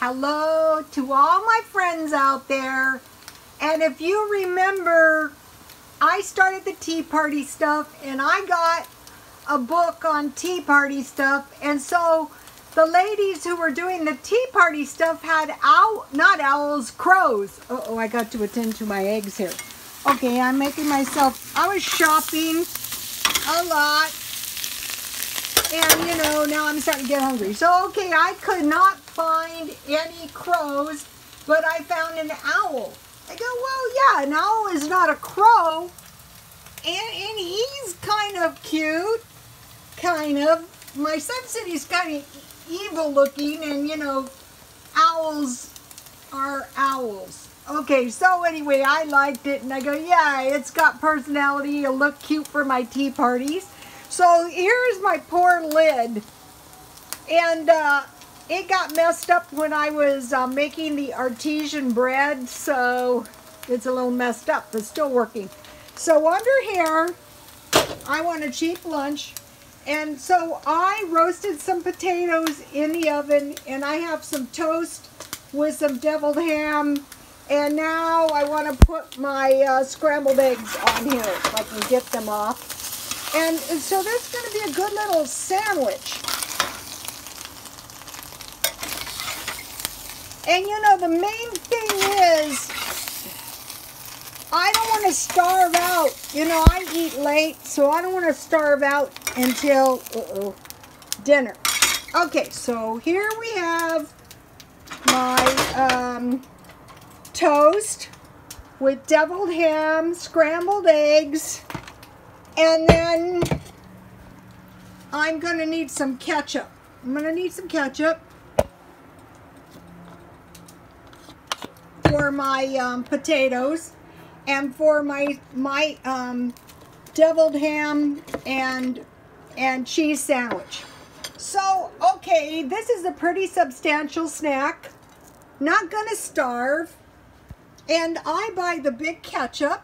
hello to all my friends out there. And if you remember, I started the tea party stuff and I got a book on tea party stuff. And so the ladies who were doing the tea party stuff had not owls, crows. Uh-oh, I got to attend to my eggs here. Okay, I'm making myself, I was shopping a lot. And, you know, now I'm starting to get hungry. So, okay, I could not find any crows, but I found an owl. I go, well, yeah, an owl is not a crow. And he's kind of cute, kind of. My son said he's kind of evil looking, and, you know, owls are owls. Okay, so anyway, I liked it, and I go, yeah, it's got personality. It'll look cute for my tea parties. So here's my poor lid, and it got messed up when I was making the artesian bread, so it's a little messed up, but still working. So under here, I want a cheap lunch, and so I roasted some potatoes in the oven, and I have some toast with some deviled ham, and now I want to put my scrambled eggs on here if I can get them off. And so that's going to be a good little sandwich. And you know, the main thing is, I don't want to starve out. You know, I eat late, so I don't want to starve out until dinner. Okay, so here we have my toast with deviled ham, scrambled eggs. And then I'm going to need some ketchup. I'm going to need some ketchup for my potatoes and for my deviled ham and cheese sandwich. So, okay, this is a pretty substantial snack. Not going to starve. And I buy the big ketchup.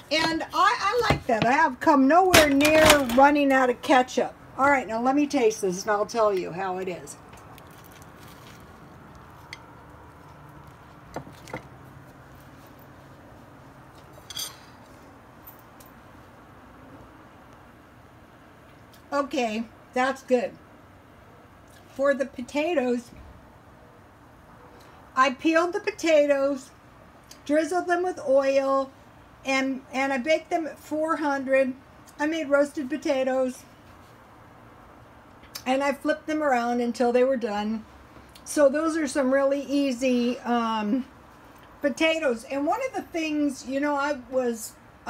And I like that. I have come nowhere near running out of ketchup. All right, now let me taste this and I'll tell you how it is. Okay, that's good. For the potatoes, I peeled the potatoes, drizzled them with oil, and I baked them at 400. I made roasted potatoes, and I flipped them around until they were done. So those are some really easy potatoes. And one of the things, you know, I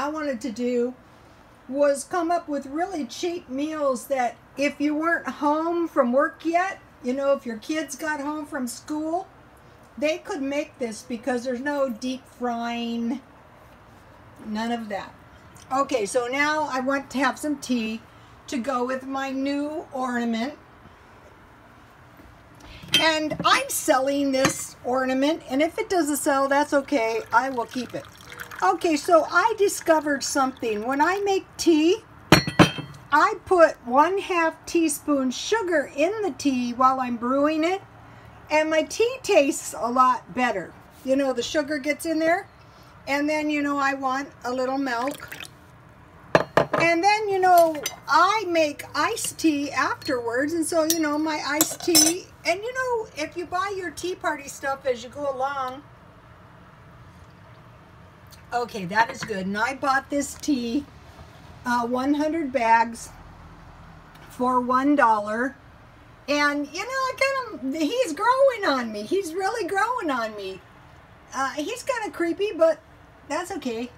wanted to do was come up with really cheap meals that if you weren't home from work yet, you know, if your kids got home from school, they could make this because there's no deep frying. None of that. Okay, so now I want to have some tea to go with my new ornament. And I'm selling this ornament, and if it doesn't sell, that's okay. I will keep it. Okay, so I discovered something. When I make tea, I put 1/2 teaspoon sugar in the tea while I'm brewing it, and my tea tastes a lot better. You know, the sugar gets in there. And then, you know, I want a little milk. And then, you know, I make iced tea afterwards. And so, you know, my iced tea. And, you know, if you buy your tea party stuff as you go along. Okay, that is good. And I bought this tea, 100 bags for $1. And, you know, he's growing on me. He's really growing on me. He's kind of creepy, but that's okay.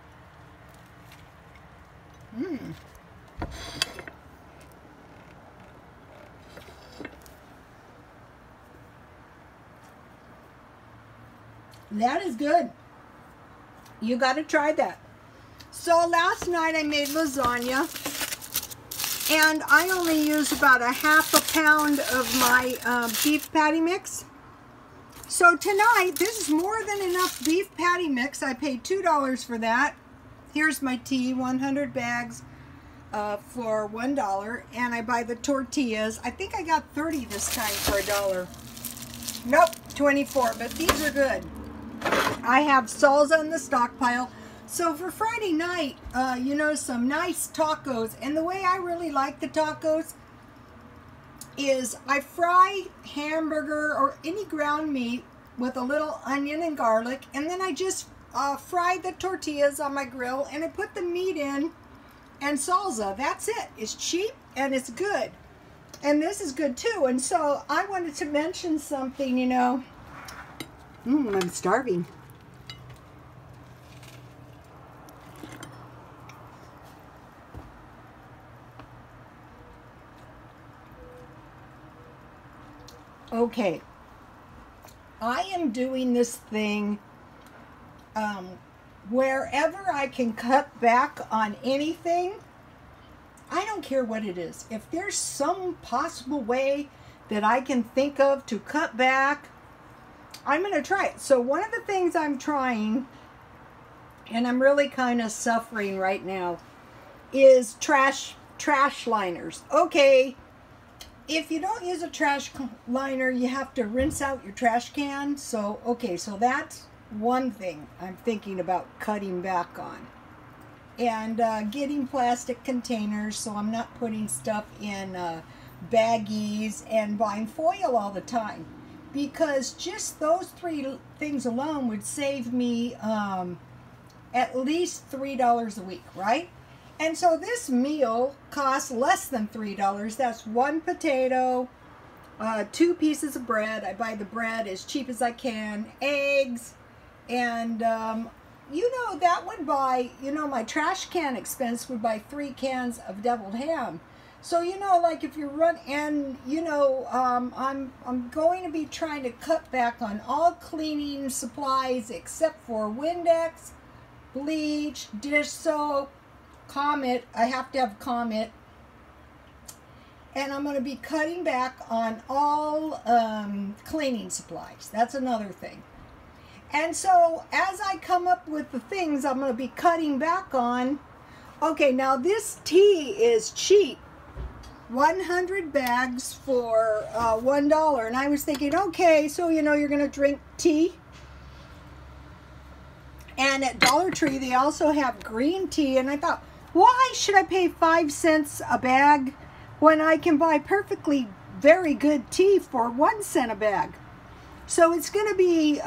That is good. You got to try that. So last night I made lasagna, and I only used about 1/2 pound of my beef patty mix. So tonight, this is more than enough beef patty mix. I paid $2 for that. Here's my tea, 100 bags for $1. And I buy the tortillas. I think I got 30 this time for $1. Nope, 24, but these are good. I have salsa in the stockpile. So for Friday night, you know, some nice tacos. And the way I really like the tacos is I fry hamburger or any ground meat with a little onion and garlic. And then I just fry the tortillas on my grill and I put the meat in and salsa. That's it. It's cheap and it's good. And this is good too. And so I wanted to mention something, you know. I'm starving. Okay, I am doing this thing wherever I can cut back on anything. I don't care what it is. If there's some possible way that I can think of to cut back, I'm going to try it. So one of the things I'm trying, and I'm really kind of suffering right now, is trash liners. Okay. If you don't use a trash liner, you have to rinse out your trash can. So, okay, so that's one thing I'm thinking about cutting back on. And getting plastic containers so I'm not putting stuff in baggies and buying foil all the time. Because just those 3 things alone would save me at least $3 a week, right? And so this meal costs less than $3. That's 1 potato, 2 pieces of bread. I buy the bread as cheap as I can, eggs, and you know, that would buy, you know, my trash can expense would buy 3 cans of deviled ham. So, you know, like if you run, and you know, I'm going to be trying to cut back on all cleaning supplies except for Windex, bleach, dish soap, Comet. I have to have Comet. And I'm going to be cutting back on all cleaning supplies. That's another thing. And so as I come up with the things I'm going to be cutting back on, okay, now this tea is cheap. 100 bags for $1. And I was thinking, okay, so you know you're going to drink tea. And at Dollar Tree they also have green tea. And I thought, why should I pay 5 cents a bag when I can buy perfectly very good tea for 1 cent a bag? So it's going to be,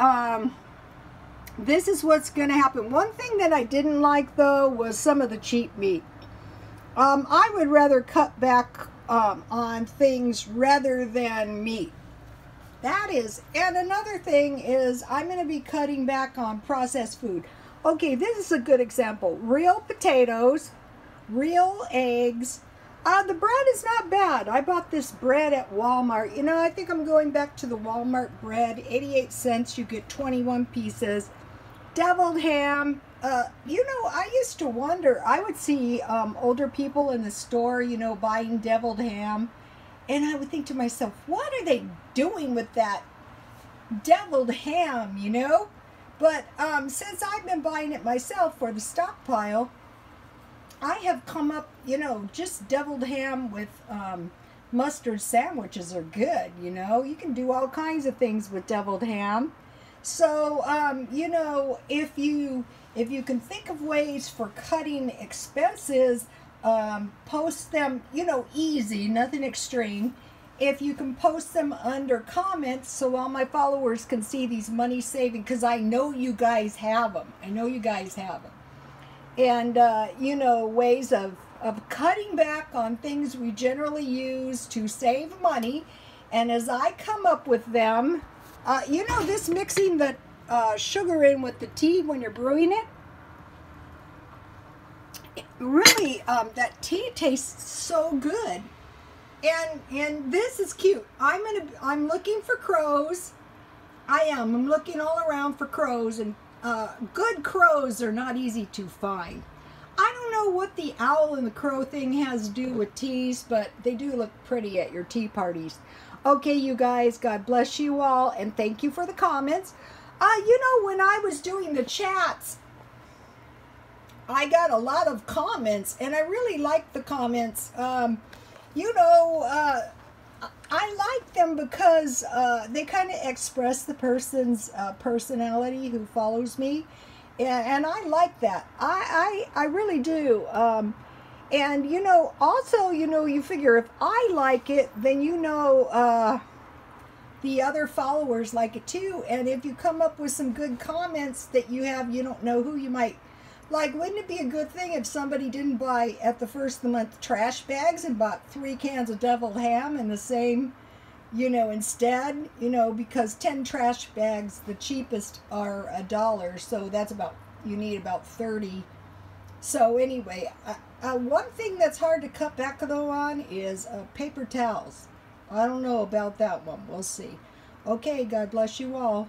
this is what's going to happen. One thing that I didn't like though was some of the cheap meat. I would rather cut back on things rather than meat. That is, and another thing is I'm going to be cutting back on processed food. Okay, this is a good example. Real potatoes, real eggs. The bread is not bad. I bought this bread at Walmart. You know, I think I'm going back to the Walmart bread. 88 cents, you get 21 pieces. Deviled ham. You know, I used to wonder, I would see older people in the store, you know, buying deviled ham. And I would think to myself, what are they doing with that deviled ham, you know? But since I've been buying it myself for the stockpile, I have come up, you know, just deviled ham with mustard sandwiches are good, you know? You can do all kinds of things with deviled ham. So, you know, if you can think of ways for cutting expenses, post them, you know, easy, nothing extreme. If you can post them under comments so all my followers can see these money saving, because I know you guys have them. I know you guys have them. And, you know, ways of cutting back on things we generally use to save money. And as I come up with them, you know, this mixing the sugar in with the tea when you're brewing it, really, that tea tastes so good. And this is cute. I'm looking for crows. I'm looking all around for crows, and good crows are not easy to find. I don't know what the owl and the crow thing has to do with teas, but they do look pretty at your tea parties. Okay, you guys, God bless you all, and thank you for the comments. You know, when I was doing the chats, I got a lot of comments, and I really liked the comments. You know, I like them because they kind of express the person's personality who follows me, and I like that. I really do. And you know, also, you know, you figure if I like it, then you know the other followers like it too. And if you come up with some good comments that you have, you don't know who you might like. Wouldn't it be a good thing if somebody didn't buy at the first of the month trash bags and bought 3 cans of deviled ham in the same, you know, instead, you know, because 10 trash bags, the cheapest are $1, so that's about, you need about 30. So anyway, one thing that's hard to cut back though on is paper towels. I don't know about that one. We'll see. Okay, God bless you all.